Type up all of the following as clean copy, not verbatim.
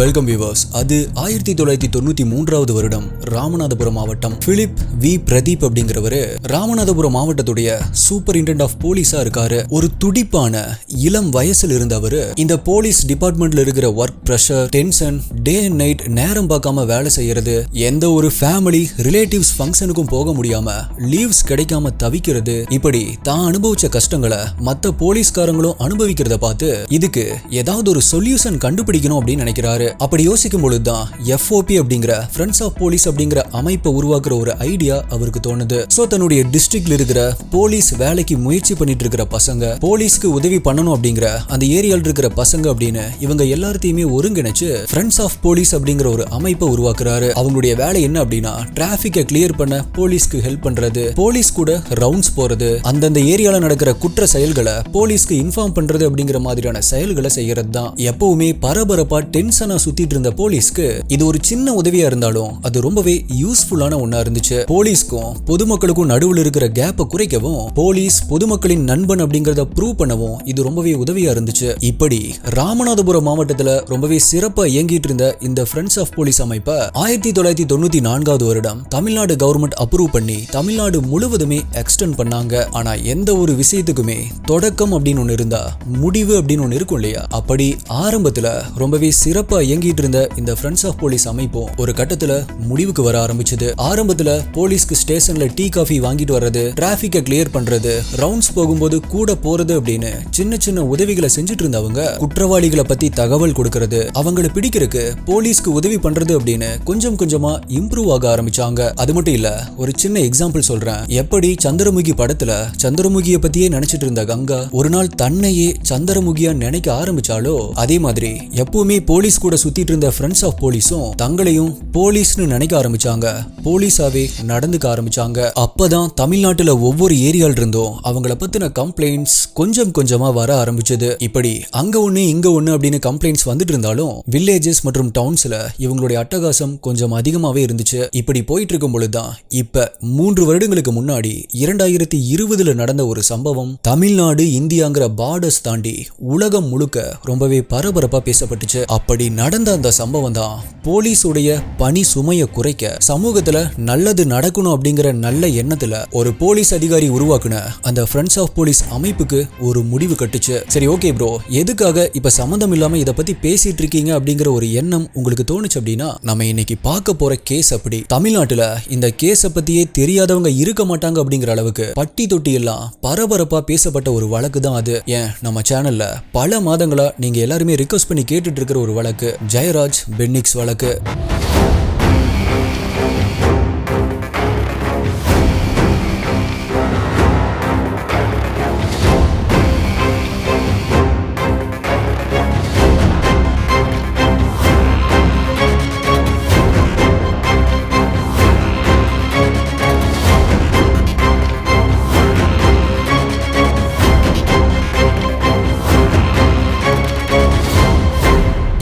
Welcome viewers. அது 1993 வருடம் ராமநாதபுரம் மாவட்டம். பிலிப் வி பிரதீப் அப்படிங்கிறவரு ராமநாதபுரம் மாவட்டத்துடைய சூப்பரிண்டென்டென்ட் ஆஃப் போலீஸா இருக்காரு. ஒரு துடிப்பான இளம் வயசுல இருந்தவரு இந்த போலீஸ் டிபார்ட்மெண்ட்ல இருக்கிற work pressure, tension, day and night நேரம் பார்க்காம வேலை செய்யறது, எந்த ஒரு ஃபேமிலி ரிலேட்டிவ்ஸ் ஃபங்க்ஷனுக்கும் போக முடியாம லீவ்ஸ் கிடைக்காம தவிக்கிறது, இப்படி தான் அனுபவிச்ச கஷ்டங்களை மத்த போலீஸ்காரங்களும் அனுபவிக்கிறத பார்த்து இதுக்கு ஏதாவது ஒரு சொல்யூஷன் கண்டுபிடிக்கணும் அப்படின்னு நினைக்கிறாரு. அப்படி யோசிக்கும் பொழுதுதான் FOP அப்படிங்கிற ஃப்ரெண்ட்ஸ் ஆஃப் போலீஸ் அப்படிங்கிற அமைப்பை உருவாக்குற ஒரு ஐடியா அவருக்கு தோணுது. சோ தன்னுடைய டிஸ்ட்ரிக்ட்ல இருக்கிற போலீஸ் வேலைக்கு முயற்சி பண்ணிட்டு இருக்கிற பசங்க, போலீஸ்க்கு உதவி பண்ணணும் அப்படிங்கிற அந்த ஏரியால இருக்கிற பசங்க அப்படின்னு இவங்க எல்லாத்தையுமே ஒருங்கிணைச்சு ஃப்ரெண்ட்ஸ் ஆஃப் போலீஸ் அப்படிங்கிற ஒரு அமைப்பை உருவாக்குறாரு. அவங்களுடைய வேலை என்ன அப்படின்னா டிராபிக்கை கிளியர் பண்ண போலீஸ்க்கு ஹெல்ப் பண்றது, போலீஸ் கூட ரவுண்ட்ஸ் போறது, அந்தந்த ஏரியால நடக்கிற குற்ற செயல்களை போலீஸ்க்கு இன்ஃபார்ம் பண்றது அப்படிங்கிற மாதிரியான செயல்களை செய்யறது தான். எப்பவுமே பரபரப்பா டென்ஷனா சுத்திட்டு இருந்த போலீஸ்க்கு இது ஒரு சின்ன உதவியா இருந்தாலும் அது ரொம்பவே யூஸ்ஃபுல்லான ஒண்ணா இருந்துச்சு. போலீஸ்க்கும் பொதுமக்களுக்கும் நடுவில் இருக்கிற கேப்பை குறைக்கவும், போலீஸ் பொதுமக்களின் நண்பன் அப்படிங்கறத ப்ரூவ் பண்ணவும் இது ரொம்பவே உதவியா இருந்துச்சு. இப்படி ராமநாதபுரம் மாவட்டத்துல ரொம்பவே சிறப்பா இயங்கிட்டு இருந்த இந்த ஃப்ரெண்ட்ஸ் ஆஃப் போலீஸ் அமைப்பை 1994 வருடம் தமிழ்நாடு கவர்மெண்ட் அப்ரூவ் பண்ணி தமிழ்நாடு முழுவதுமே எக்ஸ்டெண்ட் பண்ணாங்க. ஆனா எந்த ஒரு விஷயத்துக்குமே தொடக்கம் அப்படின்னு ஒண்ணு இருந்தா முடிவு அப்படின்னு ஒண்ணு இருக்கும் இல்லையா? அப்படி ஆரம்பத்துல ரொம்பவே சிறப்பா இயங்கிட்டு இருந்த இந்த ஃப்ரெண்ட்ஸ் ஆஃப் போலீஸ் அமைப்பும் ஒரு கட்டத்துல முடிவுக்கு வர ஆரம்பிச்சது. ஆரம்பத்துல போலீஸ்க்கு ஸ்டேஷன்ல டீ காஃபி வாங்கிட்டு வர்றது, டிராபிக்கை கிளியர் பண்றது, ரவுண்ட்ஸ் போகும்போது கூட போறது அப்படின்னு சின்ன சின்ன உதவிகளை செஞ்சுட்டு இருந்தவங்க குற்றவாளிகளை பத்தி தகவல் கொடுக்கறது, அவங்களை பிடிக்கிறதுக்கு போலீஸ்க்கு உதவி பண்றது அப்படின்னு கொஞ்சம் கொஞ்சமா இம்ப்ரூவ் ஆக ஆரம்பிச்சாங்க. அது மட்டும் இல்ல, ஒரு சின்ன எக்ஸாம்பிள் சொல்றேன். எப்படி சந்திரமுகி படத்துல சந்திரமுகியை பத்தியே நினைச்சிட்டு இருந்த கங்கா ஒரு நாள் தன்னையே சந்திரமுகியா நினைக்க ஆரம்பிச்சாலோ, அதே மாதிரி எப்பவுமே போலீஸ் கூட சுத்திட்டு இருந்த ஃப்ரெண்ட்ஸ் ஆஃப் போலீஸும் தங்களையும் போலீஸ்னு நினைக்க ஆரம்பிச்சாங்க, போலீஸாவே நடந்துக்க ஆரம்பிச்சாங்க. அப்பதான் தமிழ்நாட்டுல ஒவ்வொரு ஏரியால இருந்தும் அவங்கள பத்தின கம்ப்ளைண்ட்ஸ் கொஞ்சம் கொஞ்சமா வர ஆரம்பிச்சது. இப்படி அங்க ஒண்ணு இங்க ஒண்ணு அப்படின்னு கம்ப்ளைண்ட்ஸ் வந்துட்டு இருந்தாலும் வில்லேஜஸ் மற்றும் டவுன்ஸ்ல இவங்களுடைய அட்டகாசம் கொஞ்சம் அதிகமாவே இருந்துச்சு. இப்படி போயிட்டு இருக்கும் பொழுதுதான் இப்ப 3 வருடங்களுக்கு முன்னாடி 2020 நடந்த ஒரு சம்பவம் தமிழ்நாடு இந்தியாங்கிற பார்டர்ஸ் தாண்டி உலகம் முழுக்க ரொம்பவே பரபரப்பா பேசப்பட்டுச்சு. அப்படி நடந்த அந்த சம்பவம் தான் போலீஸுடைய பணி சுமையை குறைக்க, சமூகத்துல நல்லது நடக்கணும் அப்படிங்கிற நல்ல எண்ணத்துல ஒரு போலீஸ் அதிகாரி உருவாக்குன அந்த ஃப்ரெண்ட்ஸ் ஆஃப் போலீஸ் அமைப்புக்கு ஒரு முடிவு கட்டுச்சு. சரி, ஓகே ப்ரோ, எதுக்காக இப்ப சம்பந்தம் இல்லாம இதை பத்தி பேசிட்டு இருக்கீங்க அப்படிங்கிற ஒரு எண்ணம் உங்களுக்கு தோணுச்சு அப்படின்னா, நம்ம இன்னைக்கு பார்க்க போற கேஸ் அப்படி. தமிழ்நாட்டுல இந்த கேஸை பத்தியே தெரியாதவங்க இருக்க மாட்டாங்க அப்படிங்கிற அளவுக்கு பட்டி தொட்டி எல்லாம் பரபரப்பா பேசப்பட்ட ஒரு வழக்கு தான் அது. ஏன் நம்ம சேனல்ல பல மாதங்களா நீங்க எல்லாருமே ரிக்வெஸ்ட் பண்ணி கேட்டுட்டு இருக்கிற ஒரு வழக்கு, ஜெயராஜ் பென்னிக்ஸ் வழக்கு.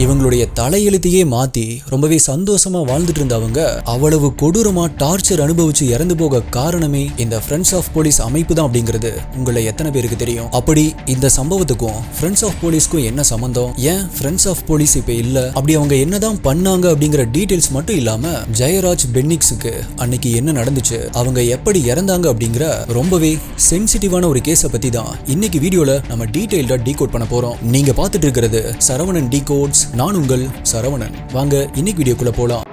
இவங்களுடைய தலையெழுத்தையே மாத்தி ரொம்பவே சந்தோஷமா வாழ்ந்துட்டு இருந்தவங்க அவ்வளவு கொடூரமா டார்ச்சர் அனுபவிச்சு இறந்து போக காரணமே இந்த ஃப்ரெண்ட்ஸ் ஆஃப் போலீஸ் அமைப்பு தான் அப்படிங்கிறது உங்களை எத்தனை பேருக்கு தெரியும்? அப்படி இந்த சம்பவத்துக்கும் ஃப்ரெண்ட்ஸ் ஆஃப் போலீஸ்க்கும் என்ன சம்பந்தம்? ஏன் ஃப்ரெண்ட்ஸ் ஆஃப் போலீஸ் இப்ப இல்ல? அப்படி அவங்க என்னதான் பண்ணாங்க அப்படிங்கிற டீடைல்ஸ் மட்டும் இல்லாம ஜெயராஜ் பென்னிக்ஸுக்கு அன்னைக்கு என்ன நடந்துச்சு, அவங்க எப்படி இறந்தாங்க அப்படிங்கிற ரொம்பவே சென்சிட்டிவான ஒரு கேஸை பத்தி தான் இன்னைக்கு வீடியோல நம்ம டீடைல்டா டீகோட் பண்ண போறோம். நீங்க பார்த்துட்டு இருக்கிறது சரவணன் டீகோட்ஸ். நான் உங்கள் சரவணன். வாங்க இன்னைக்கு வீடியோக்குள்ள போலாம்.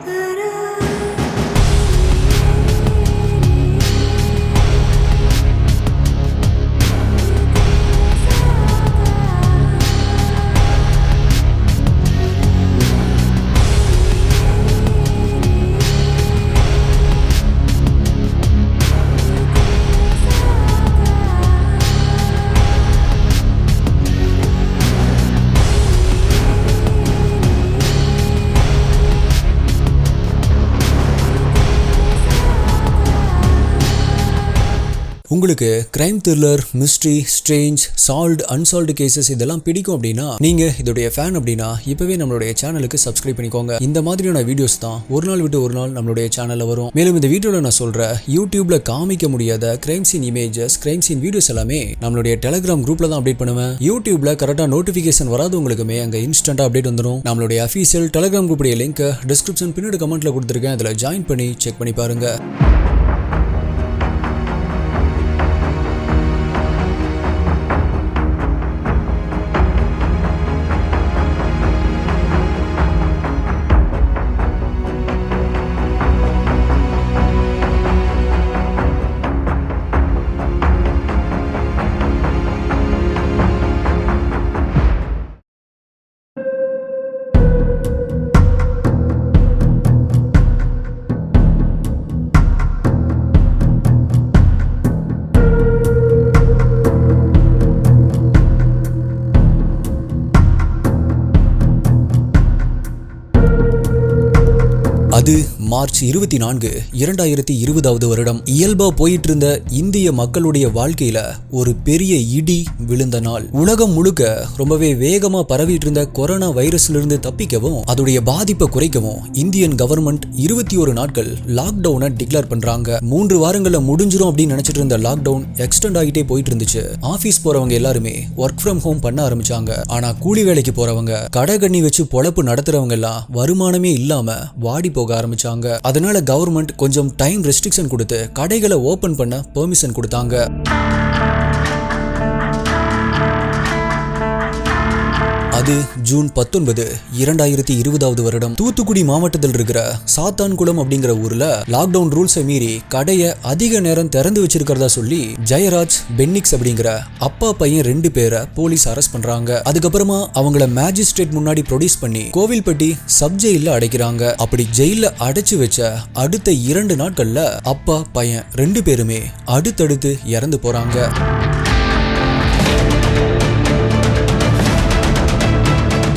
உங்களுக்கு crime thriller, mystery, strange, solved, unsolved cases இதெல்லாம் பிடிக்கும் அப்படின்னா நீங்க இதோடைய ஃபேன் அப்படின்னா இப்பவே நம்மளுடைய சேனலுக்கு சப்ஸ்கிரைப் பண்ணிக்கோங்க. இந்த மாதிரியான வீடியோஸ் தான் ஒரு நாள் விட்டு ஒரு நாள் நம்மளுடைய சேனல்ல வரும். மேலும் இந்த வீடியோல நான் சொல்ற யூடியூப்ல காமிக்க முடியாத crime scene images, crime scene videos எல்லாமே நம்மளுடைய டெலிகிராம் குரூப்ல தான் அப்டேட் பண்ணுவேன். யூடியூப்ல கரெக்டா நோட்டிபிகேஷன் வராதவங்களுக்குமே அங்க இன்ஸ்டன்டா அப்டேட் வந்துடும். நம்மளுடைய அஃபீஷியல் டெலிகிராம் குரூப்புடைய லிங்க் டிஸ்கிரிப்ஷன் பின்னாடி கமெண்ட்ல கொடுத்துருக்கேன். அதுல ஜாயின் பண்ணி செக் பண்ணி பாருங்க. அது மார்ச் 24, 2020 வருடம். இயல்பா போயிட்டு இருந்த இந்திய மக்களுடைய வாழ்க்கையில ஒரு பெரிய இடி விழுந்த நாள். உலகம் முழுக்க ரொம்பவே வேகமா பரவிட்டு இருந்த கொரோனா வைரஸ்ல இருந்து தப்பிக்கவும் அதோடைய பாதிப்பை குறைக்கவும் இந்தியன் கவர்மெண்ட் 21 நாட்கள் லாக்டவுனை டிக்ளேர் பண்றாங்க. 3 வாரங்கள்ல முடிஞ்சிரும் அப்படின்னு நினைச்சிட்டு இருந்த லாக்டவுன் எக்ஸ்டெண்ட் ஆகிட்டே போயிட்டு இருந்துச்சு. ஆபீஸ் போறவங்க எல்லாருமே ஒர்க் ஃப்ரம் ஹோம் பண்ண ஆரம்பிச்சாங்க. ஆனா கூலி வேலைக்கு போறவங்க, கடை கண்ணி வச்சு பொழப்பு நடத்துறவங்க எல்லாம் வருமானமே இல்லாம வாடி போக ஆரம்பிச்சாங்க. அதனால கவர்மெண்ட் கொஞ்சம் டைம் ரெஸ்ட்ரிக்ஷன் கொடுத்து கடைகளை ஓபன் பண்ண பெர்மிஷன் கொடுத்தாங்க. அது ஜூன் 19, 2020 வருடம். தூத்துக்குடி மாவட்டத்தில் இருக்கிற சாத்தான்குளம் அப்படிங்கிற ஊர்ல லாக்டவுன் ரூல்ஸை மீறி கடையை அதிக நேரம் திறந்து வச்சிருக்கிறதா சொல்லி ஜெயராஜ், பென்னிக்ஸ் அப்படிங்கிற அப்பா பையன் 2 பேரை போலீஸ் அரெஸ்ட் பண்றாங்க. அதுக்கப்புறமா அவங்கள மேஜிஸ்ட்ரேட் முன்னாடி ப்ரொடியூஸ் பண்ணி கோவில்பட்டி சப் ஜெயில அடைக்கிறாங்க. அப்படி ஜெயில அடைச்சு வச்ச அடுத்த 2 நாட்கள்ல அப்பா பையன் 2 பேருமே அடுத்தடுத்து இறந்து போறாங்க.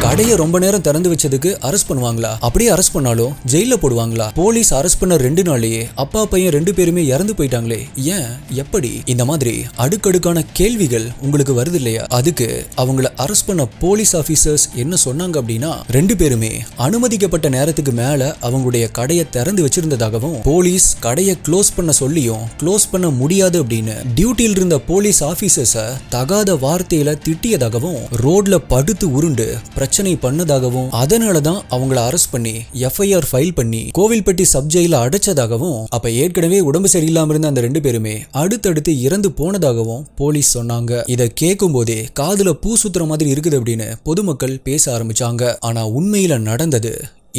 கடையை ரொம்ப நேரம் திறந்து வச்சதுக்கு அரெஸ்ட் பண்ணுவாங்களா? அப்படியே அரெஸ்ட் பண்ணாலும் ஜெயில போடுவாங்களா? போலீஸ் அரெஸ்ட் பண்ண 2 நாள்லயே அப்பா பையன் 2 பேருமே இறந்து போயிட்டாங்களே, ஏன், எப்படி? இந்த மாதிரி அடுக்கடுக்கான கேள்விகள் உங்களுக்கு வருது இல்லையா? அதுக்கு அவங்கள அரெஸ்ட் பண்ண போலீஸ் ஆபீசர்ஸ் என்ன சொன்னாங்க அப்படின்னா, 2 பேருமே அனுமதிக்கப்பட்ட நேரத்துக்கு மேல அவங்களுடைய கடையை திறந்து வச்சிருந்ததாகவும், போலீஸ் கடையை க்ளோஸ் பண்ண சொல்லியும் க்ளோஸ் பண்ண முடியாது அப்படின்னு டியூட்டியில் இருந்த போலீஸ் ஆபீசர்ஸ தகாத வார்த்தையில திட்டியதாகவும், ரோட்ல படுத்து உருண்டு பிரச்சனை பண்ணதாகவும், அதனாலதான் அவங்கள அரெஸ்ட் பண்ணி எஃப்ஐஆர் ஃபைல் பண்ணி கோவில்பட்டி சப் ஜெயில அடைச்சதாகவும், அப்ப ஏற்கனவே உடம்பு சரியில்லாம இருந்த அந்த 2 பேருமே அடுத்தடுத்து இறந்து போனதாகவும் போலீஸ் சொன்னாங்க. இத கேட்கும் போதே காதுல பூ சுத்துற மாதிரி இருக்குது அப்படின்னு பொதுமக்கள் பேச ஆரம்பிச்சாங்க. ஆனா உண்மையில நடந்தது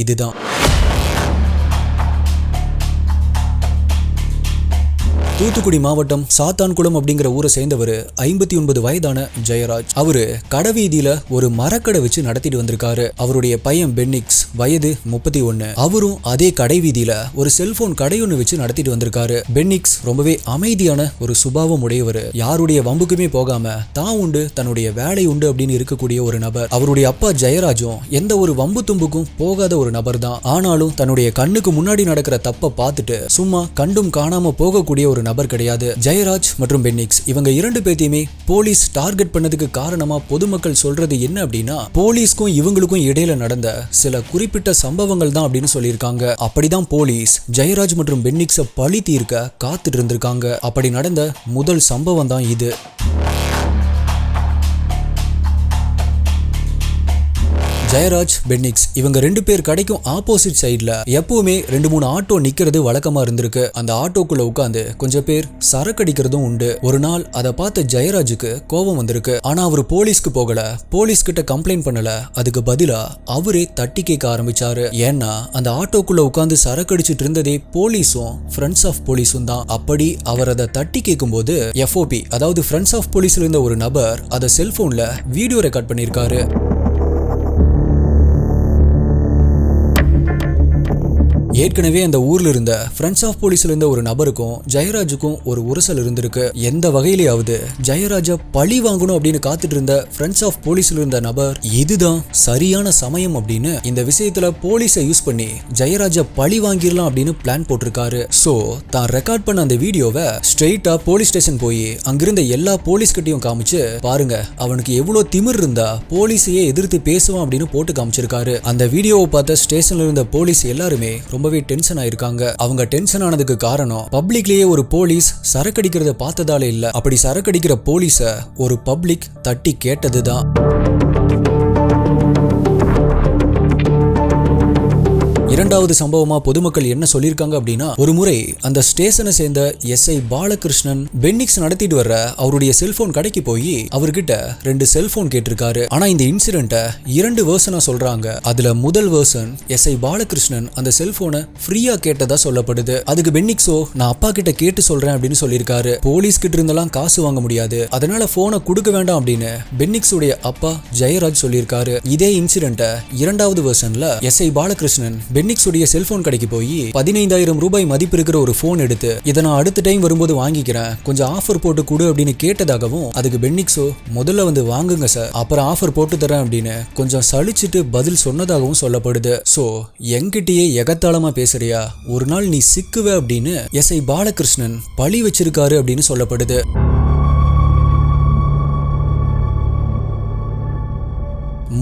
இதுதான். தூத்துக்குடி மாவட்டம் சாத்தான்குளம் அப்படிங்கிற ஊரை சேர்ந்தவர் 59 வயதான ஜெயராஜ். அவரு கடைவீதியில ஒரு மரக்கடை வச்சு நடத்திட்டு வந்திருக்காரு. அவருடைய பையன் பென்னிக்ஸ், வயது 31. அவரும் அதே கடைவீதியில ஒரு செல்போன் கடையொன்னு வச்சு நடத்திட்டு வந்திருக்காரு. பென்னிக்ஸ் ரொம்பவே அமைதியான ஒரு சுபாவம் உடையவர். யாருடைய வம்புக்குமே போகாம தான் உண்டு தன்னுடைய வேலை உண்டு அப்படின்னு இருக்கக்கூடிய ஒரு நபர். அவருடைய அப்பா ஜெயராஜும் எந்த ஒரு வம்பு தும்புக்கும் போகாத ஒரு நபர் தான். ஆனாலும் தன்னுடைய கண்ணுக்கு முன்னாடி நடக்கிற தப்ப பார்த்துட்டு சும்மா கண்டும் காணாம போகக்கூடிய ஒரு நபர் கிடையாது. ஜெயராஜ் மற்றும் பென்னிக்ஸ் இவங்க 2 பேத்தையுமே போலீஸ் டார்கெட் பண்ணதுக்கு காரணமா பொதுமக்கள் சொல்றது என்ன அப்படின்னா, போலீஸ்க்கும் இவங்களுக்கும் இடையில நடந்த சில குறிப்பிட்ட சம்பவங்கள் தான் அப்படின்னு சொல்லியிருக்காங்க. அப்படிதான் போலீஸ் ஜெயராஜ் மற்றும் பென்னிக்ஸை பழி தீர்க்க காத்துட்டு இருந்திருக்காங்க. அப்படி நடந்த முதல் சம்பவம் தான் இது. ஜெயராஜ், பென்னிக்ஸ் இவங்க 2 பேர் கடைக்கும் ஆப்போசிட் சைட்ல எப்பவுமே 2-3 ஆட்டோ நிக்கிறது வழக்கமா இருந்திருக்கு. அந்த ஆட்டோக்குள்ள உட்காந்து கொஞ்சம் பேர் சரக்கு அடிக்கிறதும் உண்டு. ஒரு நாள் அதை பார்த்த ஜெயராஜுக்கு கோபம் வந்திருக்கு. ஆனா அவர் போலீஸ்க்கு போகல, போலீஸ் கிட்ட கம்ப்ளைண்ட் பண்ணல. அதுக்கு பதிலா அவரே தட்டி கேட்க ஆரம்பிச்சாரு. ஏன்னா அந்த ஆட்டோக்குள்ள உட்காந்து சரக்கு அடிச்சிட்டு இருந்ததே போலீஸும் ஃப்ரெண்ட்ஸ் ஆஃப் போலீஸும் தான். அப்படி அவர் அதை தட்டி கேட்கும் போது FOP அதாவது ஃப்ரெண்ட்ஸ் ஆஃப் போலீஸ்ல இருந்த ஒரு நபர் அதை செல்போன்ல வீடியோ ரெக்கார்ட் பண்ணியிருக்காரு. ஏற்கனவே அந்த ஊர்ல இருந்த ஃப்ரெண்ட்ஸ் ஆஃப் போலீஸ்ல இருந்த ஒரு நபருக்கும் ஜெயராஜுக்கும் ஒரு உரசல் இருந்திருக்கு. எந்த வகையிலேயாவது ஜெயராஜ பழி வாங்கணும் அப்படின்னு காத்துட்டு இருந்த ஃப்ரெண்ட்ஸ் ஆஃப் போலீஸ்ல இருந்த நபர் இதுதான் சரியான சமயம் அப்படின்னு இந்த விஷயத்துல போலீஸை யூஸ் பண்ணி ஜெயராஜ பழி வாங்கிடலாம் அப்படின்னு பிளான் போட்டிருக்காரு. சோ தான் ரெக்கார்ட் பண்ண அந்த வீடியோவை ஸ்ட்ரெயிட்டா போலீஸ் ஸ்டேஷன் போய் அங்கிருந்த எல்லா போலீஸ் கிட்டையும் காமிச்சு பாருங்க அவனுக்கு எவ்வளவு திமிர் இருந்தா போலீஸையே எதிர்த்து பேசுவான் அப்படின்னு போட்டு காமிச்சிருக்காரு. அந்த வீடியோவை பார்த்த ஸ்டேஷன்ல இருந்த போலீஸ் எல்லாருமே ரொம்பவே டென்ஷன் ஆயிருக்காங்க. அவங்க டென்ஷன் ஆனதுக்கு காரணம் பப்ளிக்லயே ஒரு போலீஸ் சரக்கடிக்கிறத பார்த்ததால இல்ல, அப்படி சரக்கடிக்கிற போலீஸ ஒரு பப்ளிக் தட்டி கேட்டதுதான். இரண்டாவது சம்பவமா பொதுமக்கள் என்ன சொல்லியிருக்காங்க அப்படின்னா, ஒரு முறை அந்த ஸ்டேஷனை சேர்ந்த எஸ்ஐ பாலகிருஷ்ணன் பென்னிக்ஸ் நடத்திட்டு வர்ற அவருடைய செல்போன் கடைக்கு போய் அவர்கிட்ட 2 செல்போன் கேட்டிருக்காரு. ஆனா இந்த இன்சிடென்ட்டை 2 வெர்ஷனா சொல்றாங்க. அதுல முதல் வெர்ஷன் எஸ்ஐ பாலகிருஷ்ணன் அந்த செல்போனை ஃப்ரீயா கேட்டதா சொல்லப்படுது. அதுக்கு பென்னிக்ஸோ நான் அப்பா கிட்ட கேட்டு சொல்றேன் அப்படின்னு சொல்லியிருக்காரு. போலீஸ் கிட்ட இருந்தெல்லாம் காசு வாங்க முடியாது, அதனால போனை கொடுக்க வேண்டாம் அப்படின்னு பென்னிக்ஸ் உடைய அப்பா ஜெயராஜ் சொல்லியிருக்காரு. இதே இன்சிடென்ட்டை இரண்டாவது வெர்ஷன்ல எஸ்ஐ பாலகிருஷ்ணன் பென்னிக்ஸ் உடைய செல்போன் கடைக்கு போய் 15,000 ரூபாய் மதிப்பு இருக்கிற ஒரு போன் எடுத்து இதை நான் அடுத்த டைம் வரும்போது வாங்கிக்கிறேன், கொஞ்சம் ஆஃபர் போட்டு கொடு அப்படின்னு கேட்டதாகவும், அதுக்கு பென்னிக்ஸோ முதல்ல வந்து வாங்குங்க சார் அப்புறம் ஆஃபர் போட்டு தரேன் அப்படின்னு கொஞ்சம் சலிச்சிட்டு பதில் சொன்னதாகவும் சொல்லப்படுது. சோ என்கிட்டயே எகத்தாளமா பேசுறியா, ஒரு நாள் நீ சிக்குவ அப்படின்னு எஸ்ஐ பாலகிருஷ்ணன் பழி வச்சிருக்காரு அப்படின்னு சொல்லப்படுது.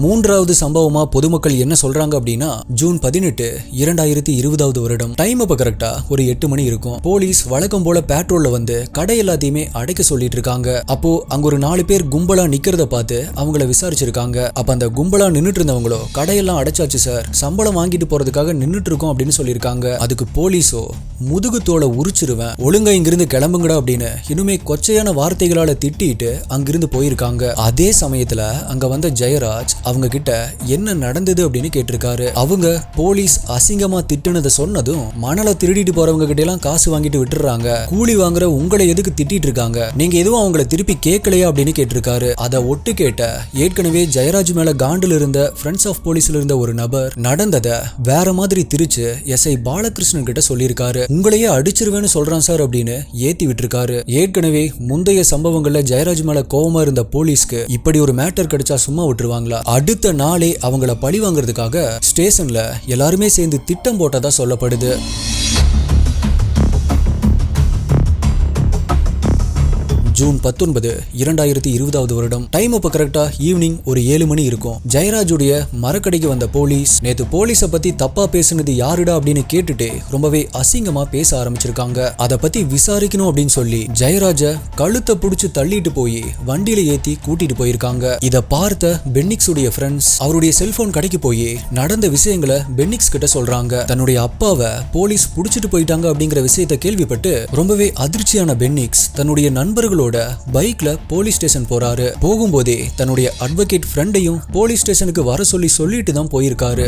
மூன்றாவது சம்பவமா பொதுமக்கள் என்ன சொல்றாங்க அப்படின்னா, ஜூன் 18, 2020 வருடம் டைம் அப்ப கரெக்டா ஒரு 8 மணி இருக்கும். போலீஸ் வழக்கம் போல பேட்ரோல்ல வந்து கடை எல்லாத்தையுமே அடைக்க சொல்லிட்டு இருக்காங்க. அப்போ அங்க ஒரு 4 பேர் கும்பலா நிக்கிறத பார்த்து அவங்கள விசாரிச்சிருக்காங்க. அப்ப அந்த கும்பலா நின்னுட்டு இருந்தவங்களோ கடையெல்லாம் அடைச்சாச்சு சார், சம்பளம் வாங்கிட்டு போறதுக்காக நின்னுட்டு இருக்கோம் அப்படின்னு சொல்லியிருக்காங்க. அதுக்கு போலீஸோ முதுகு தோலை உரிச்சிருவேன், ஒழுங்கா இங்கிருந்து கிளம்புங்கடா அப்படின்னு இன்னுமே கொச்சையான வார்த்தைகளால திட்டிட்டு அங்கிருந்து போயிருக்காங்க. அதே சமயத்துல அங்க வந்த ஜெயராஜ் அவங்க கிட்ட என்ன நடந்தது அப்படின்னு கேட்டிருக்காரு. அவங்க போலீஸ் அசிங்கமா திட்டுனதை சொன்னதும் மணலை திருடிட்டு போறவங்க கிட்ட எல்லாம் காசு வாங்கிட்டு விட்டுறாங்க, கூலி வாங்குற உங்களை எதுக்கு திட்டிட்டு இருக்காங்க, நீங்க எதுவும் அவங்கள திருப்பி கேட்கலையா அப்படின்னு கேட்டிருக்காரு. அதை ஒட்டு கேட்ட ஏற்கனவே ஜெயராஜ் மேல காண்டில் இருந்த ஃப்ரெண்ட்ஸ் ஆஃப் போலீஸ்ல இருந்த ஒரு நபர் நடந்ததை வேற மாதிரி திரிச்சு எஸ்ஐ பாலகிருஷ்ணன் கிட்ட சொல்லியிருக்காரு. உங்களையே அடிச்சிருவேன்னு சொல்றான் சார் அப்படின்னு ஏத்தி விட்டுருக்காரு. ஏற்கனவே முந்தைய சம்பவங்கள்ல ஜெயராஜ் மேல கோவமா இருந்த போலீஸ்க்கு இப்படி ஒரு மேட்டர் கிடைச்சா சும்மா விட்டுருவாங்களா? அடுத்த நாளே அவங்கள பழி வாங்குறதுக்காக ஸ்டேஷன்ல எல்லாருமே சேர்ந்து திட்டம் போட்டதா சொல்லப்படுது. ஜூன் 19, 2020 வருடம் டைம் அப்ப கரெக்டா ஈவினிங் ஒரு 7 மணி இருக்கும். ஜெயராஜுடைய மரக்கடைக்கு வந்த போலீஸ் நேத்து போலீஸை பத்தி தப்பா பேசுனது யாருடா அப்படின்னு கேட்டுட்டு ரொம்பவே அசிங்கமா பேச ஆரம்பிச்சிருக்காங்க. அதை பத்தி விசாரிக்கணும் அப்படின்னு சொல்லி ஜெயராஜ கழுத்தை புடிச்சு தள்ளிட்டு போய் வண்டியில ஏத்தி கூட்டிட்டு போயிருக்காங்க. இத பார்த்த பென்னிக்ஸ் உடைய ஃப்ரெண்ட்ஸ் அவருடைய செல்போன் கடைக்கு போய் நடந்த விஷயங்களை பென்னிக்ஸ் கிட்ட சொல்றாங்க. தன்னுடைய அப்பாவை போலீஸ் புடிச்சிட்டு போயிட்டாங்க அப்படிங்கிற விஷயத்தை கேள்விப்பட்டு ரொம்பவே அதிர்ச்சியான பென்னிக்ஸ் தன்னுடைய நண்பர்களோட பைக்ல போலீஸ் ஸ்டேஷன் போறாரு. போகும்போதே தன்னுடைய அட்வொகேட் ஃப்ரெண்டையும் போலீஸ் ஸ்டேஷனுக்கு வர சொல்லிட்டு தான் போயிருக்காரு.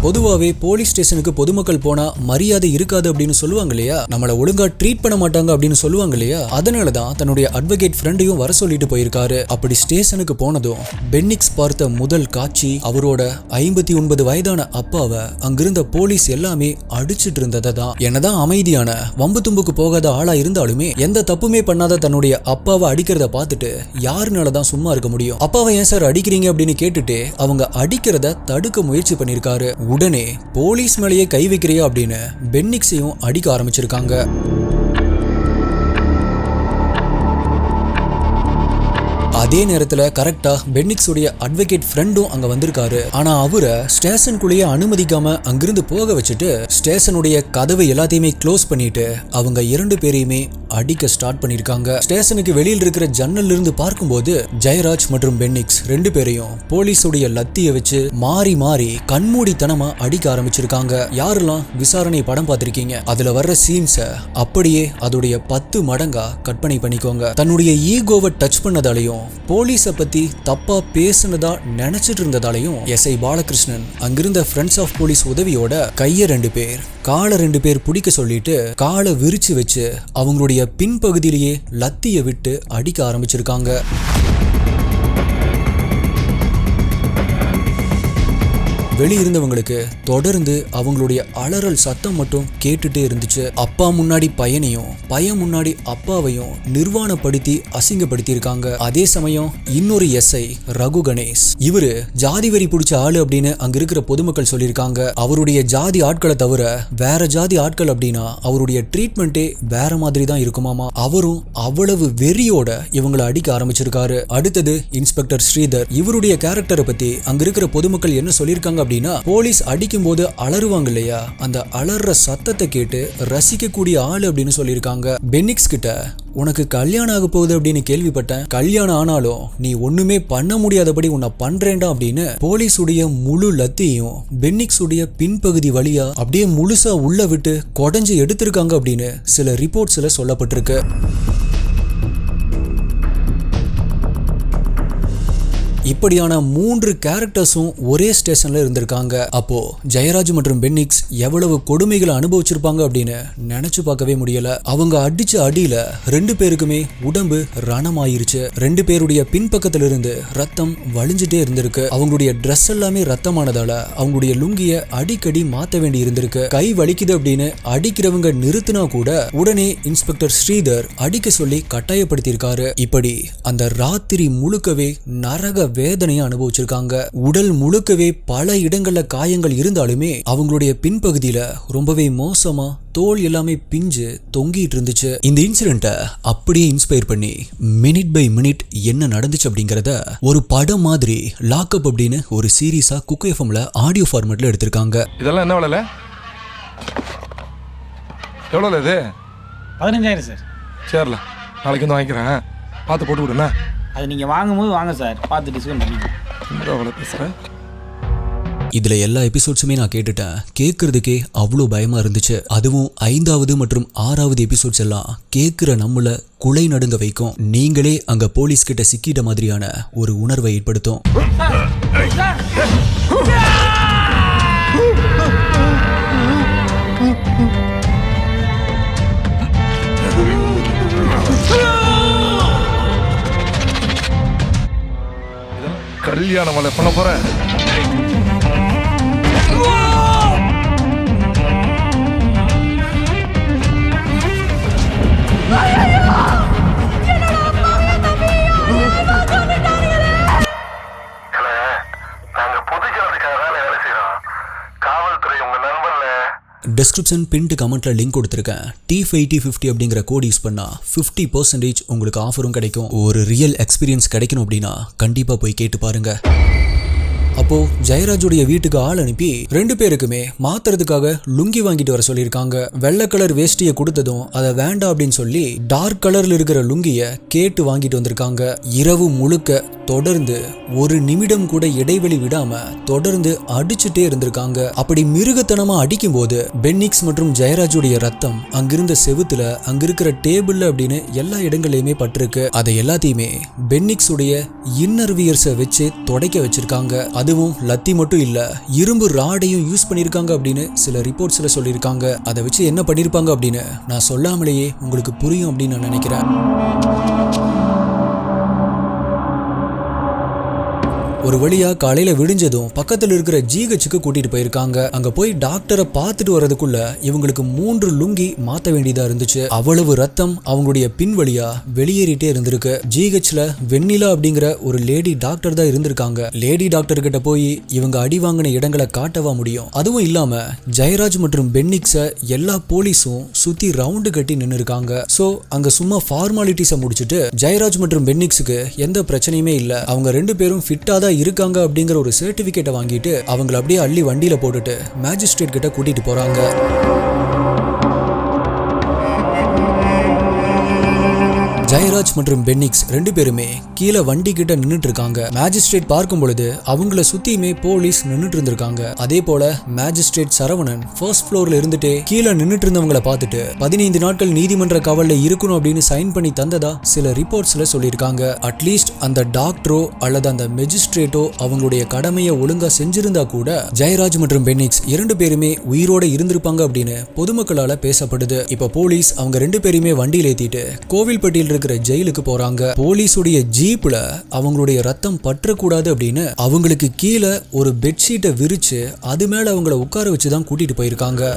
பொதுவாகவே போலீஸ் ஸ்டேஷனுக்கு பொதுமக்கள் போனா மரியாதை இருக்காது அப்படின்னு சொல்லுவாங்க இல்லையா, நம்மளை ஒழுங்கா ட்ரீட் பண்ண மாட்டாங்க அப்படின்னு சொல்லுவாங்க இல்லையா, அதனாலதான் தன்னுடைய அட்வொகேட் ஃப்ரெண்டையும் வர சொல்லிட்டு போயிருக்காரு. அப்படி ஸ்டேஷனுக்கு போனதும் பென்னிக்ஸ் பார்த்த முதல் காட்சி அவரோட 59 வயதான அப்பாவை அங்கிருந்த போலீஸ் எல்லாமே அடிச்சிட்டு இருந்ததை தான். என்னதான் அமைதியான வம்பு தும்புக்கு போகாத ஆளா இருந்தாலுமே எந்த தப்புமே பண்ணாத தன்னுடைய அப்பாவை அடிக்கிறத பார்த்துட்டு யாருனாலதான் சும்மா இருக்க முடியும்? அப்பாவை ஏன் சார் அடிக்கிறீங்க அப்படின்னு கேட்டுட்டு அவங்க அடிக்கிறத தடுக்க முயற்சி பண்ணிருக்காரு. உடனே போலீஸ் மேலேயே கை வைக்கிறியா அப்படின்னு பென்னிக்ஸையும் அடிக்க ஆரம்பிச்சிருக்காங்க. அதே நேரத்துல கரெக்டா பென்னிக்ஸ் உடைய அட்வொகேட் ஃப்ரெண்டும் அங்க வந்திருக்காரு. ஆனா அவரை ஸ்டேஷனுக்குள்ளேயே அனுமதிக்காம அங்கிருந்து போக வச்சுட்டு ஸ்டேஷனுடைய கதவை எல்லாத்தையுமே க்ளோஸ் பண்ணிட்டு அவங்க 2 பேரையுமே அடிக்க ஸ்டார்ட் பண்ணிருக்காங்க. ஸ்டேஷனுக்கு வெளியில் இருக்கிற ஜன்னல்ல இருந்து பார்க்கும்போது ஜெயராஜ் மற்றும் பென்னிக்ஸ் 2 பேரையும் போலீஸுடைய லத்திய வச்சு மாறி மாறி கண்மூடித்தனமா அடிக்க ஆரம்பிச்சிருக்காங்க. யாரெல்லாம் விசாரணை படம் பார்த்திருக்கீங்க, அதுல வர்ற சீன்ஸ அப்படியே அதோடைய 10 மடங்கா கற்பனை பண்ணிக்கோங்க. தன்னுடைய ஈகோவை டச் பண்ணதாலையும் போலீஸை பத்தி தப்பா பேசுனதா நினைச்சிட்டு இருந்ததாலையும் எஸ்ஐ பாலகிருஷ்ணன் அங்கிருந்த ஃப்ரெண்ட்ஸ் ஆஃப் போலீஸ் உதவியோட கைய 2 பேர் காலை 2 பேர் பிடிக்க சொல்லிட்டு காலை விரிச்சு வச்சு அவங்களுடைய பின்பகுதியிலேயே லத்திய விட்டு அடிக்க ஆரம்பிச்சிருக்காங்க. வெளியிருந்தவங்களுக்கு தொடர்ந்து அவங்களுடைய அலறல் சத்தம் மட்டும் கேட்டுட்டே இருந்துச்சு. அப்பா முன்னாடி பையனையும் பையன் முன்னாடி அப்பாவையும் நிர்வாணப்படுத்தி அசிங்கப்படுத்தி இருக்காங்க. அதே சமயம் இன்னொரு எஸ்ஐ ரகு கணேஷ், இவரு ஜாதி வெறி பிடிச்ச ஆளு அப்படின்னு அங்க இருக்கிற பொதுமக்கள் சொல்லியிருக்காங்க. அவருடைய ஜாதி ஆட்களை தவிர வேற ஜாதி ஆட்கள் அப்படின்னா அவருடைய ட்ரீட்மெண்ட்டே வேற மாதிரி தான் இருக்குமாமா. அவரும் அவ்வளவு வெறியோட இவங்களை அடிக்க ஆரம்பிச்சிருக்காரு. அடுத்தது இன்ஸ்பெக்டர் ஸ்ரீதர், இவருடைய கேரக்டரை பத்தி அங்க இருக்கிற பொதுமக்கள் என்ன சொல்லியிருக்காங்க அப்படின்னா, போலீஸ் அடிக்கும் போது அலறுவாங்க இல்லையா, அந்த அலற சத்தத்தை கேட்டு ரசிக்கக்கூடிய ஆளு அப்படின்னு சொல்லியிருக்காங்க. பென்னிக்ஸ் கிட்ட உனக்கு கல்யாணம் ஆக போகுது அப்படின்னு கேள்விப்பட்டேன், கல்யாணம் ஆனாலும் நீ ஒண்ணுமே பண்ண முடியாதபடி உன்னை பண்றேன்டா அப்படின்னு போலீஸுடைய முழு லத்தியும் பென்னிக்ஸ் உடைய பின்பகுதி வழியா அப்படியே முழுசா உள்ள விட்டு கொடைஞ்சு எடுத்திருக்காங்க அப்படின்னு சில ரிப்போர்ட்ஸ்ல சொல்லப்பட்டிருக்கு. இப்படியான 3 கேரக்டர்ஸும் ஒரே ஸ்டேஷன்ல இருந்திருக்காங்க. அப்போ ஜெயராஜ் மற்றும் பென்னிக்ஸ் எவ்வளவு கொடுமைகளை அனுபவிச்சிருப்பாங்க அப்படின்னு நினைச்சு பார்க்கவே முடியல. அவங்க அடிச்ச அடியில 2 பேருக்குமே உடம்பு ரணமாயிருச்சு. 2 பேருடைய பின்பக்கத்துல இருந்து ரத்தம் வழிஞ்சிட்டே இருந்திருக்கு. அவங்களுடைய ட்ரெஸ் எல்லாமே ரத்தமானதால அவங்களுடைய லுங்கிய அடிக்கடி மாத்த வேண்டி இருந்திருக்கு. கை வலிக்குது அப்படின்னு அடிக்கிறவங்க நிறுத்தினா கூட உடனே இன்ஸ்பெக்டர் ஸ்ரீதர் அடிக்க சொல்லி கட்டாயப்படுத்தியிருக்காரு. இப்படி அந்த ராத்திரி முழுக்கவே நரக வேதனையை அனுபவிச்சிருக்காங்க. உடல் முழுக்கவே பல இடங்கள்ல காயங்கள் இருந்தாலுமே அவங்களுடைய பின்பகுதியில ரொம்பவே மோசமா தோல் எல்லாமே பிஞ்சு தொங்கிட்டு இருந்துச்சு. இந்த இன்சிடென்ட்டை அப்படியே இன்ஸ்பயர் பண்ணி மினிட் பை மினிட் என்ன நடந்துச்சு அப்படிங்கறத ஒரு படம் மாதிரி லாக்அப் அப்படின்னு ஒரு சீரீஸா குக் எஃப்எம்ல ஆடியோ ஃபார்மேட்ல எடுத்திருக்காங்க. இதெல்லாம் என்ன விலை? எவ்வளோ இது? 15,000 சார். சரில, நாளைக்கு வந்து வாங்கிக்கிறேன், பார்த்து போட்டு விடுண்ணா. அது நீங்கள் வாங்கும்போது வாங்க சார், பார்த்து டிஸ்கவுண்ட் பண்ணிக்கலாம். எவ்வளோ பேசுகிறேன்? இதுல எல்லா எபிசோட்ஸுமே நான் கேட்டுட்டேன். கேட்கறதுக்கே அவ்வளோ பயமா இருந்துச்சு. அதுவும் 5வது மற்றும் 6வது எபிசோட்ஸ் எல்லாம் கேட்கிற நம்மள குலை நடுங்க வைக்கும். நீங்களே அங்க போலீஸ் கிட்ட சிக்கிட்ட மாதிரியான ஒரு உணர்வை ஏற்படுத்தும். கல்யாணம் மலை பண்ண போறேன். டிஸ்கிரிப்ஷன் பின்ட்டு கமெண்ட்ல லிங்க் கொடுத்துருக்கேன். T5T50 அப்படிங்கிற கோட் யூஸ் பண்ணா 50% உங்களுக்கு ஆஃபரும் கிடைக்கும். ஒரு ரியல் எக்ஸ்பீரியன்ஸ் கிடைக்கணும் அப்படின்னா கண்டிப்பா போய் கேட்டு பாருங்க. அப்போ ஜெயராஜுடைய வீட்டுக்கு ஆள் அனுப்பி 2 பேருக்குமே மாத்துறதுக்காக லுங்கி வாங்கிட்டு வர சொல்லியிருக்காங்க. வெள்ளை கலர் வேஷ்டியை கொடுத்ததும் அதை வேண்டாம் அப்படின்னு சொல்லி டார்க் கலர்ல இருக்கிற லுங்கிய கேட்டு வாங்கிட்டு வந்திருக்காங்க. இரவு முழுக்க தொடர்ந்து ஒரு நிமிடம் கூட இடைவெளி விடாம தொடர்ந்து அடிச்சுட்டே இருந்திருக்காங்க. அப்படி மிருகத்தனமா அடிக்கும் போது பென்னிக்ஸ் மற்றும் ஜெயராஜுடைய ரத்தம் அங்கிருந்த செவுத்துல, அங்கிருக்கிற டேபிள்ல அப்படின்னு எல்லா இடங்களையுமே பட்டிருக்கு. அதை எல்லாத்தையுமே பென்னிக்ஸ் உடைய இன்னர் வியர்ஸை வச்சு துடைக்க வச்சிருக்காங்க. அதுவும் லத்தி மட்டும் இல்ல, இரும்பு ராடையும் யூஸ் பண்ணிருக்காங்க அப்படின்னு சில ரிப்போர்ட்ஸ்ல சொல்லியிருக்காங்க. அதை வச்சு என்ன பண்ணிருப்பாங்க அப்படின்னு நான் சொல்லாமலேயே உங்களுக்கு புரியும் அப்படின்னு நான் நினைக்கிறேன். ஒரு வழியா காலையில விடிஞ்சதும் பக்கத்துல இருக்கிற ஜிஹெச்சுக்கு கூட்டிட்டு போயிருக்காங்க. அங்க போய் டாக்டரை பார்த்துட்டு வர்றதுக்குள்ள இவங்களுக்கு 3 லுங்கி மாத்த வேண்டியதா இருந்துச்சு. அவ்வளவு ரத்தம் அவங்களுடைய பின் வழியா வெளியேறிட்டே இருந்திருக்கு. ஜிஹெச்ல வெண்ணிலா அப்படிங்கிற ஒரு லேடி டாக்டர் தான் இருந்திருக்காங்க. லேடி டாக்டர் கிட்ட போய் இவங்க அடி வாங்கின இடங்களை காட்டவா முடியும்? அதுவும் இல்லாம ஜெயராஜ் மற்றும் பென்னிக்ஸ எல்லா போலீஸும் சுத்தி ரவுண்டு கட்டி நின்று இருக்காங்க. சோ அங்க சும்மா ஃபார்மாலிட்டிஸை முடிச்சுட்டு ஜெயராஜ் மற்றும் பென்னிக்ஸுக்கு எந்த பிரச்சனையுமே இல்ல, அவங்க 2 பேரும் ஃபிட்டா தான் இருக்காங்க அப்படிங்கிற ஒரு சர்டிபிகேட்டை வாங்கிட்டு அவங்களை அப்படியே அள்ளி வண்டியில போட்டுட்டு மேஜிஸ்ட்ரேட் கிட்ட கூட்டிட்டு போறாங்க. ஜெயராஜ் மற்றும் பென்னிக்ஸ் 2 பேருமே கீழே வண்டி கிட்ட நின்னுட்டு இருக்காங்க. மேஜிஸ்ட்ரேட் பார்க்கும் பொழுது அவங்கள சுத்தியுமே போலீஸ் நின்னுட்டு இருந்திருக்காங்க. அதே போல மேஜிஸ்ட்ரேட் சரவணன் ஃபர்ஸ்ட் ஃப்ளோர்ல இருந்துட்டு கீழே நின்னுட்டு இருந்தவங்களை பார்த்துட்டு 15 நாட்கள் நீதிமன்ற காவல்ல இருக்கணும் அப்படின்னு சைன் பண்ணி தந்ததா சில ரிப்போர்ட்ஸ்ல சொல்லியிருக்காங்க. அட்லீஸ்ட் அந்த டாக்டரோ அல்லது அந்த மெஜிஸ்ட்ரேட்டோ அவங்களுடைய கடமையை ஒழுங்கா செஞ்சிருந்தா கூட ஜெயராஜ் மற்றும் பென்னிக்ஸ் 2 பேருமே உயிரோட இருந்திருப்பாங்க அப்படின்னு பொதுமக்களால பேசப்படுது. இப்ப போலீஸ் அவங்க 2 பேருமே வண்டியில ஏத்திட்டு கோவில்பட்டியில் இருக்கிற ஜெயிலுக்கு போறாங்க. போலீஸுடைய ஜீப்ல அவங்களுடைய ரத்தம் பற்றக்கூடாது அப்படின்னு அவங்களுக்கு கீழே ஒரு பெட்ஷீட்டை விரிச்சு அது மேல அவங்கள உட்கார வச்சுதான் கூட்டிட்டு போயிருக்காங்க.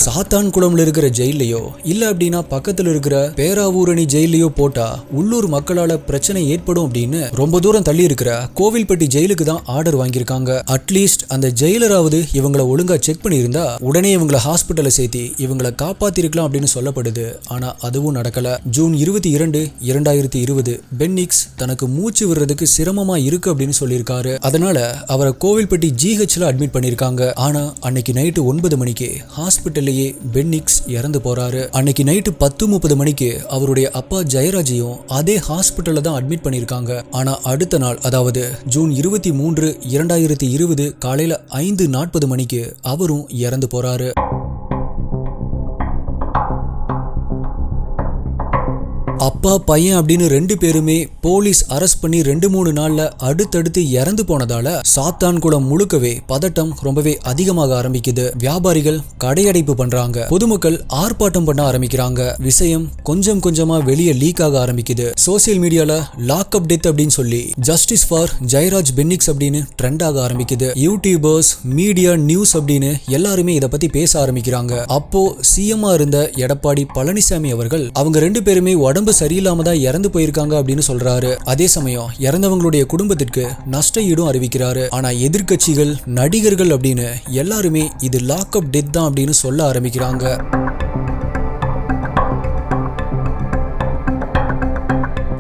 சாத்தான்குளம்ல இருக்கிற ஜெயிலையோ இல்ல அப்படின்னா பக்கத்துல இருக்கிற பேராவூரணி ஜெயிலையோ போட்டா உள்ளூர் மக்களால பிரச்சனை ஏற்படும் அப்படின்னு ரொம்ப தூரம் தள்ளி இருக்கிற கோவில்பட்டி ஜெயிலுக்கு தான் ஆர்டர் வாங்கியிருக்காங்க. அட்லீஸ்ட் அந்த ஜெயிலராவது இவங்களை ஒழுங்கா செக் பண்ணியிருந்தா உடனே இவங்களை ஹாஸ்பிட்டலை சேர்த்தி இவங்களை காப்பாத்திருக்கலாம் அப்படின்னு சொல்லப்படுது. ஆனா அதுவும் நடக்கல. ஜூன் 22, 2020 பென்னிக்ஸ் தனக்கு மூச்சு விடுறதுக்கு சிரமமா இருக்கு அப்படின்னு சொல்லியிருக்காரு. அதனால அவரை கோவில்பட்டி GHல அட்மிட் பண்ணிருக்காங்க. ஆனா அன்னைக்கு நைட்டு 9 மணிக்கு ஹாஸ்பிட்டல் பென்னிக்ஸ் இறந்து போறாரு. அன்னைக்கு நைட்டு 10:30 மணிக்கு அவருடைய அப்பா ஜெயராஜையும் அதே ஹாஸ்பிட்டல்ல தான் அட்மிட் பண்ணிருக்காங்க. ஆனா அடுத்த நாள், அதாவது ஜூன் 23, 2020 காலையில 5:40 மணிக்கு அவரும் இறந்து போறாரு. அப்பா பையன் அப்படின்னு 2 பேருமே போலீஸ் அரெஸ்ட் பண்ணி 2-3 நாள்ல அடுத்தடுத்து இறந்து போனதால சாத்தான்குளம் முழுக்கவே பதட்டம் ரொம்பவே அதிகமாக ஆரம்பிக்குது. வியாபாரிகள் கடையடைப்பு பண்றாங்க, பொதுமக்கள் ஆர்ப்பாட்டம் பண்ண ஆரம்பிக்கிறாங்க. விஷயம் கொஞ்சம் கொஞ்சமா வெளியே லீக் ஆக ஆரம்பிக்குது. சோசியல் மீடியால லாக் அப் டெத் அப்படின்னு சொல்லி ஜஸ்டிஸ் ஃபார் ஜெயராஜ் பென்னிக்ஸ் அப்படின்னு ட்ரெண்ட் ஆக ஆரம்பிக்குது. யூடியூபர்ஸ், மீடியா, நியூஸ் அப்படின்னு எல்லாருமே இதை பத்தி பேச ஆரம்பிக்கிறாங்க. அப்போ சிஎம்ஆ இருந்த எடப்பாடி பழனிசாமி அவர்கள் அவங்க 2 பேருமே உடம்பு சரியில்லாம தான் இறந்து போயிருக்காங்க அப்படின்னு சொல்றாரு. அதே சமயம் இறந்தவங்களுடைய குடும்பத்திற்கு நஷ்ட ஈடும் அறிவிக்கிறாரு. ஆனா எதிர்க்கட்சிகள், நடிகர்கள் அப்படின்னு எல்லாருமே இது லாக் அப் டெத் தான் அப்படின்னு சொல்ல ஆரம்பிக்கிறாங்க.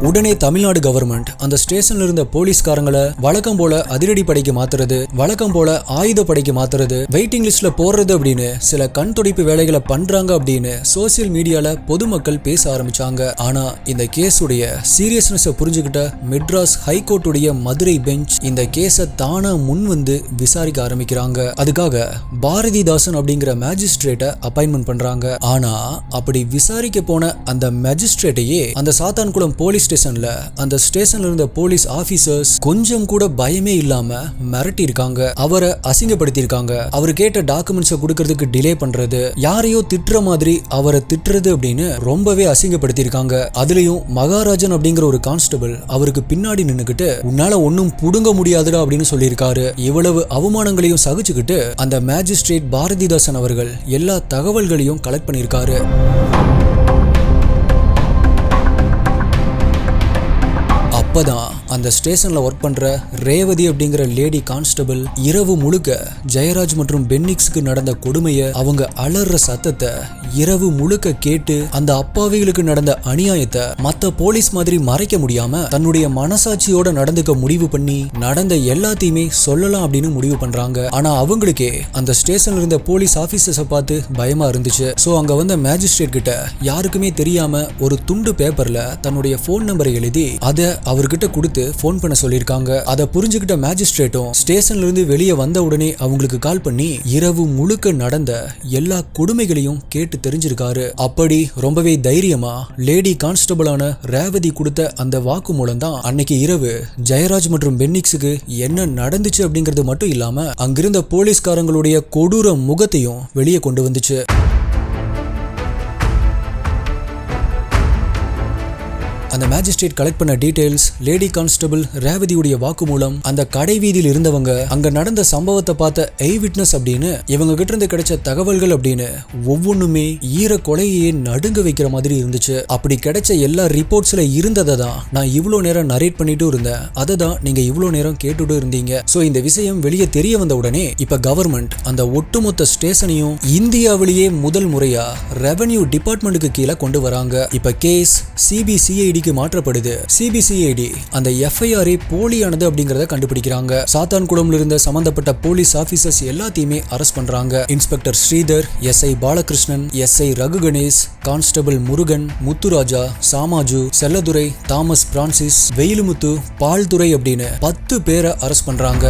உடனே தமிழ்நாடு கவர்மெண்ட் அந்த ஸ்டேஷன்ல இருந்த போலீஸ்காரங்களை வழக்கம் போல அதிரடி படைக்கு மாத்துறது, வழக்கம் போல ஆயுத படைக்கு மாத்துறது, வெயிட்டிங் லிஸ்ட்ல போடுறது அப்படின்னு சில கண் துடைப்பு வேலைகளை பண்றாங்க அப்படின்னு சோசியல் மீடியால பொதுமக்கள் பேச ஆரம்பிச்சாங்க. ஆனா இந்த கேஸுடைய சீரியஸ்னஸ் புரிஞ்சுக்கிட்ட மெட்ராஸ் ஹைகோர்ட்டுடைய மதுரை பெஞ்ச் இந்த கேஸை தானா முன் வந்து விசாரிக்க ஆரம்பிக்கிறாங்க. அதுக்காக பாரதிதாசன் அப்படிங்கிற மேஜிஸ்ட்ரேட்டை அப்பாயின்மெண்ட் பண்றாங்க. ஆனா அப்படி விசாரிக்க போன அந்த மேஜிஸ்ட்ரேட்டையே அந்த சாத்தான்குளம் போலீஸ் ஸ்டேஷன்ல அந்த ஸ்டேஷன்ல இருந்த போலீஸ் ஆபீசர்ஸ் கொஞ்சம் கூட பயமே இல்லாம மிரட்டி இருக்காங்க, அவரை அசிங்கப்படுத்தி இருக்காங்க. அவர் கேட்ட டாக்குமெண்ட்ஸை கொடுக்கறதுக்கு டிலே பண்றது, யாரையோ திட்டுற மாதிரி அவரை திட்டுறது அப்படின்னு ரொம்பவே அசிங்கப்படுத்தி இருக்காங்க. அதுலயும் மகாராஜன் அப்படிங்கிற ஒரு கான்ஸ்டபிள் அவருக்கு பின்னாடி நின்னுக்கிட்டு உன்னால ஒன்னும் புடுங்க முடியாதுடா அப்படின்னு சொல்லியிருக்காரு. இவ்வளவு அவமானங்களையும் சகிச்சுக்கிட்டு அந்த மேஜிஸ்ட்ரேட் பாரதிதாசன் அவர்கள் எல்லா தகவல்களையும் கலெக்ட் பண்ணியிருக்காரு. அப்பதான் அந்த ஸ்டேஷன்ல ஒர்க் பண்ற ரேவதி அப்படிங்கிற லேடி கான்ஸ்டபிள் இரவு முழுக்க ஜெயராஜ் மற்றும் பென்னிக்ஸ்க்கு நடந்த கொடுமையை, அவங்க அலற சத்தத்தை இரவு முழுக்க கேட்டு அந்த அப்பாவிகளுக்கு நடந்த அநியாயத்தை மத்த போலீஸ் மாதிரி மறைக்க முடியாம தன்னுடைய மனசாட்சியோட நடந்துக்க முடிவு பண்ணி நடந்த எல்லாத்தையுமே சொல்லலாம் அப்படின்னு முடிவு பண்றாங்க. ஆனா அவங்களுக்கே அந்த ஸ்டேஷன்ல இருந்த போலீஸ் ஆபீசர்ஸை பார்த்து பயமா இருந்துச்சு. சோ அங்க வந்த மேஜிஸ்ட்ரேட் கிட்ட யாருக்குமே தெரியாம ஒரு துண்டு பேப்பர்ல தன்னுடைய போன் நம்பரை எழுதி அதை அவர்கிட்ட கொடுத்து போன் பண்ண சொல்லியிருக்காங்க. அதை புரிஞ்சுக்கிட்ட மேஜிஸ்ட்ரேட்டும் ஸ்டேஷன்ல இருந்து வெளியே வந்த உடனே அவங்களுக்கு கால் பண்ணி இரவு முழுக்க நடந்த எல்லா கொடுமைகளையும் கேட்டு தெரிஞ்சிருக்காரு. அப்படி ரொம்பவே தைரியமா லேடி கான்ஸ்டபிளான ரேவதி கொடுத்த அந்த வாக்கு மூலம் தான் அன்னைக்கு இரவு ஜெயராஜ் மற்றும் பென்னிக்ஸுக்கு என்ன நடந்துச்சு அப்படிங்கிறது மட்டும் இல்லாம அங்கிருந்த போலீஸ்காரங்களுடைய கொடூர முகத்தையும் வெளியே கொண்டு வந்துச்சு. அந்த மேஜிஸ்ட்ரேட் கலெக்ட் பண்ண டீடைல்ஸ், லேடி கான்ஸ்டபிள் ரேவதியுடைய வாக்குமூலம், அந்த கடை வீதியில் இருந்தவங்க, அங்க நடந்த சம்பவத்தை பார்த்த ஐ விட்னஸ் அப்படின்னு இவங்க கிட்ட இருந்து கிடைச்ச தகவல்கள் அப்படின்னு ஒவ்வொன்றுமே ஈர கொலையே நடுங்க வைக்கிற மாதிரி இருந்துச்சு. அப்படி கிடைச்ச எல்லா ரிப்போர்ட்ஸ்ல இருந்ததை தான் நான் இவ்வளோ நேரம் நரேட் பண்ணிட்டு இருந்தேன். அதை தான் நீங்க இவ்வளோ நேரம் கேட்டுட்டு இருந்தீங்க. ஸோ இந்த விஷயம் வெளியே தெரிய வந்த உடனே இப்ப கவர்மெண்ட் அந்த ஒட்டுமொத்த ஸ்டேஷனையும் இந்தியாவிலேயே முதல் முறையா ரெவென்யூ டிபார்ட்மெண்ட்டுக்கு கீழே கொண்டு வராங்க. இப்ப கேஸ் CBCID மாற்றப்படுது. CBCID அந்த FIR போலியானது அப்படிங்கறத கண்டுபிடிக்கிறாங்க. சாத்தான்குளம்ல இருந்த சம்பந்தப்பட்ட போலீஸ் ஆபீசர்ஸ் எல்லாத்தையுமே அரெஸ்ட் பண்றாங்க. Inspector Sridhar, SI Balakrishnan, SI Ragu Ganesh, constable Murugan, Muthuraja, Samaju, Selladurai, Thomas Francis, Veyilumuthu, Paldurai அப்படின்னு 10 பேரை அரெஸ்ட் பண்றாங்க.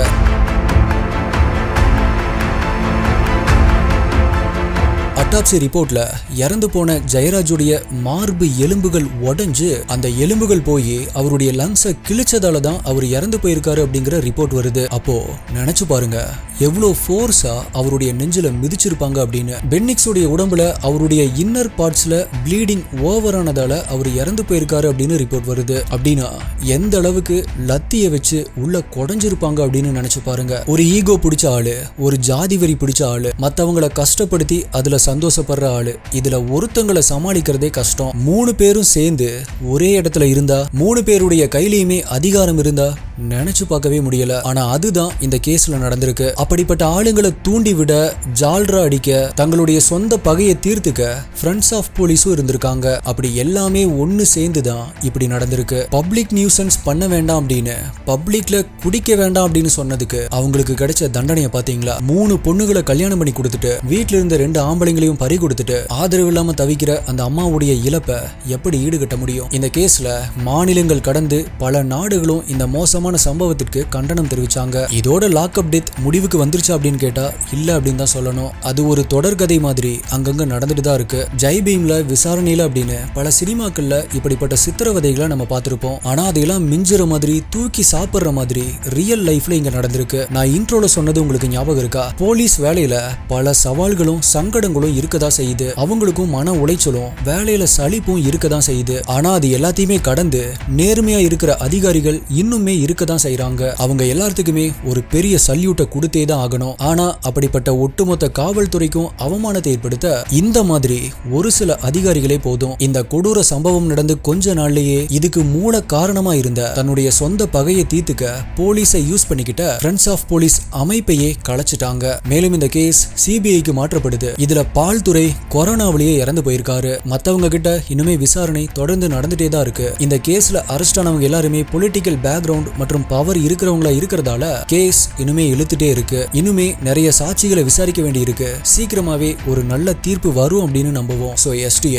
அட்டாப்சி ரிப்போர்ட்ல இறந்து போன ஜெயராஜுடைய மார்பு எலும்புகள் உடைஞ்சு அந்த எலும்புகள் போய் அவருடைய லங்ஸை கிழிச்சதால தான் அவர் இறந்து போயிருக்காரு அப்படிங்கிற ரிப்போர்ட் வருது. அப்போ நினைச்சு பாருங்க, எவ்வளவு ஃபோர்ஸா அவருடைய நெஞ்சில மிதிச்சிருப்பாங்க அப்படின்னு. பென்னிக்ஸோடைய உடம்புல அவருடைய இன்னர் பார்ட்ஸ்ல ப்ளீடிங் ஓவர் ஆனதால அவர் இறந்து போயிருக்காரு அப்படின்னு ரிப்போர்ட் வருது. அப்படின்னா எந்த அளவுக்கு லத்திய வச்சு உள்ள குடைஞ்சிருப்பாங்க அப்படின்னு நினைச்சு பாருங்க. ஒரு ஈகோ பிடிச்ச ஆளு, ஒரு ஜாதி வெறி பிடிச்ச ஆளு, மத்தவங்களை கஷ்டப்படுத்தி அதுல சந்தோஷப்படுற ஆளு, இதுல ஒருத்தங்களை சமாளிக்கிறதே கஷ்டம். 3 பேரும் சேர்ந்து ஒரே இடத்துல இருந்தா, 3 பேருடைய கையிலயுமே அதிகாரம் இருந்தா நினைச்சு பார்க்கவே முடியல. ஆனா அதுதான் இந்த கேஸ்ல நடந்திருக்கு. அப்படிப்பட்ட ஆளுங்களை தூண்டி விட, ஜால்ரா அடிக்க, தங்களுடைய சொந்த பகையை தீர்த்துக்க ஃப்ரெண்ட்ஸ் ஆஃப் போலீஸும் இருந்திருக்காங்க. அப்படி எல்லாமே ஒன்னு சேர்ந்துதான் இப்படி நடந்திருக்கு. பப்ளிக் நியூசன்ஸ் பண்ண வேண்டாம் அப்படின்னு, பப்ளிக்ல குடிக்க வேண்டாம் அப்படின்னு சொன்னதுக்கு அவங்களுக்கு கிடைச்ச தண்டனையை பாத்தீங்களா? 3 பொண்ணுகளை கல்யாணம் பண்ணி கொடுத்துட்டு, வீட்டுல இருந்த 2 ஆம்பளைங்களையும் பறி கொடுத்துட்டு, ஆதரவு இல்லாம தவிக்கிற அந்த அம்மாவுடைய இழப்பை எப்படி ஈடுகட்ட முடியும்? இந்த கேஸ்ல மாநிலங்கள் கடந்து பல நாடுகளும் இந்த மோசமான சம்பவத்திற்கு கண்டனம் தெரிவிச்சாங்க. இதோட லாக்அப் டெத் முடிவுக்கு வந்துருச்சா அப்படின்னு கேட்டா இல்ல அப்படின்னு தான் சொல்லணும். அது ஒரு தொடர்கதை மாதிரி அங்கங்க நடந்துட்டு தான் இருக்கு. ஜெய் பீம்ல, விசாரணையில அப்படின்னு பல சினிமாக்கள்ல இப்படிப்பட்ட சித்திரவதைகளை நம்ம பார்த்திருப்போம். ஆனா அதையெல்லாம் மிஞ்சுற மாதிரி, தூக்கி சாப்பிடுற மாதிரி ரியல் லைஃப்ல இங்க நடந்திருக்கு. நான் இன்ட்ரோல சொன்னது உங்களுக்கு ஞாபகம் இருக்கா? போலீஸ் வேலையில பல சவால்களும் சங்கடங்களும் இருக்கதான் செய்யுது. அவங்களுக்கும் மன உளைச்சலும், வேலையில சலிப்பும் இருக்கதான் செய்யுது. ஆனா அது எல்லாத்தையுமே கடந்து நேர்மையா இருக்கிற அதிகாரிகள் இன்னுமே இருக்கதான் செய்யறாங்க. அவங்க எல்லாத்துக்குமே ஒரு பெரிய சல்யூட்டை கொடுத்தே தான் ஆகணும். ஆனா அப்படிப்பட்ட ஒட்டுமொத்த காவல்துறைக்கும் அவமானத்தை ஏற்படுத்த இந்த மாதிரி ஒரு சில அதிகாரிகளே போதும். இந்த கொடூர சம்பவம் நடந்து கொஞ்ச நாள்லயே இதுக்கு மூல காரணமா இருந்த தன்னுடைய சொந்த பகையை தீர்த்துக்க போலீஸை யூஸ் பண்ணிக்கிட்ட ஃப்ரெண்ட்ஸ் ஆஃப் போலீஸ் அமைப்பையே கலைச்சிட்டாங்க. மேலும் இந்த கேஸ் சிபிஐக்கு மாற்றப்படுது. இதுல பால்துறை கொரோனாவிலேயே இறந்து போயிருக்காரு. மத்தவங்க கிட்ட இன்னுமே விசாரணை தொடர்ந்து நடந்துட்டே தான் இருக்கு. இந்த கேஸ்ல அரெஸ்ட் ஆனவங்க எல்லாருமே பொலிட்டிக்கல் பேக்ரவுண்ட் மற்றும் பவர் இருக்கிறவங்களா இருக்கிறதால கேஸ் இன்னுமே இழுத்துட்டே இருக்கு. இன்னுமே நிறைய சாட்சிகளை விசாரிக்க வேண்டி இருக்கு. சீக்கிரமாவே ஒரு நல்ல தீர்ப்பு வரும் அப்படின்னு நம்புவோம். சோ எஸ்டி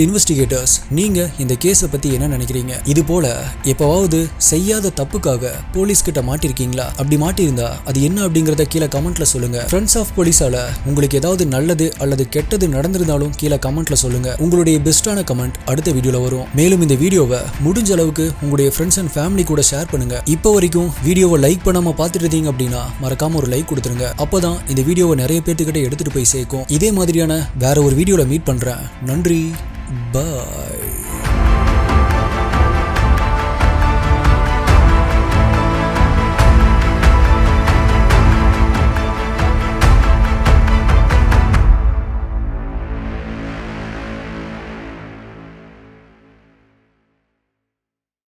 இன்வெஸ்டிகேட்டர்ஸ், நீங்க இந்த கேஸை பத்தி என்ன நினைக்கிறீங்க? இது போல எப்பவாவது செய்யாத தப்புக்காக போலீஸ் கிட்ட மாட்டிருக்கீங்களா? அப்படி மாட்டிருந்தா அது என்ன அப்படிங்கறத கீழே கமெண்ட்ல சொல்லுங்க. ஃப்ரெண்ட்ஸ் ஆஃப் போலீஸால உங்களுக்கு ஏதாவது நல்லது அல்லது கெட்டது நடந்திருந்தாலும் கீழே கமெண்ட்ல சொல்லுங்க. உங்களுடைய பெஸ்டான கமெண்ட் அடுத்த வீடியோல வரும். மேலும் இந்த வீடியோவை முடிஞ்ச அளவுக்கு உங்களுடைய ஃப்ரெண்ட்ஸ் அண்ட் ஃபேமிலி கூட ஷேர் பண்ணுங்க. இப்போ வரைக்கும் வீடியோவை லைக் பண்ணாம பார்த்துட்டு இருக்கீங்க அப்படின்னா மறக்காம ஒரு லைக் கொடுத்துருங்க. அப்பதான் இந்த வீடியோவை நிறைய பேர்த்துக்கிட்ட எடுத்துட்டு போய் சேர்க்கும். இதே மாதிரியான வேற ஒரு வீடியோல மீட் பண்றேன். நன்றி, பாய்.